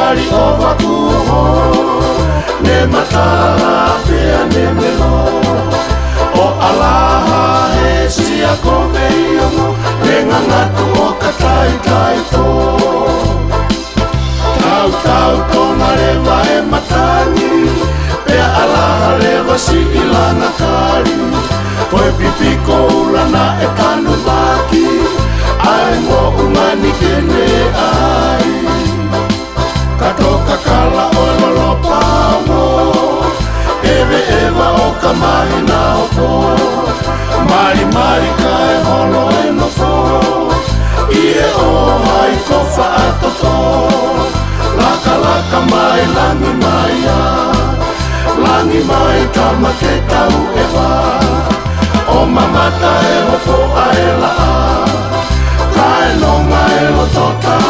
mali o wakuho ne matala pia ne melo o alaha he sia kove iongo ne ngangatu o katai tai to tau tau tona rewa e matani pea alaha rewa si ilana kari koe pipiko ulana e kanu waki ai mo umani kene ai katoka kala o lolo pamo ewe ewa o kamahi na opo mari mari kai holo e no fo ie o hai kofa atoto laka laka mai langi mai a langi mai kama ke tau ewa o mamata e hopo a e la a kai longa e lo tota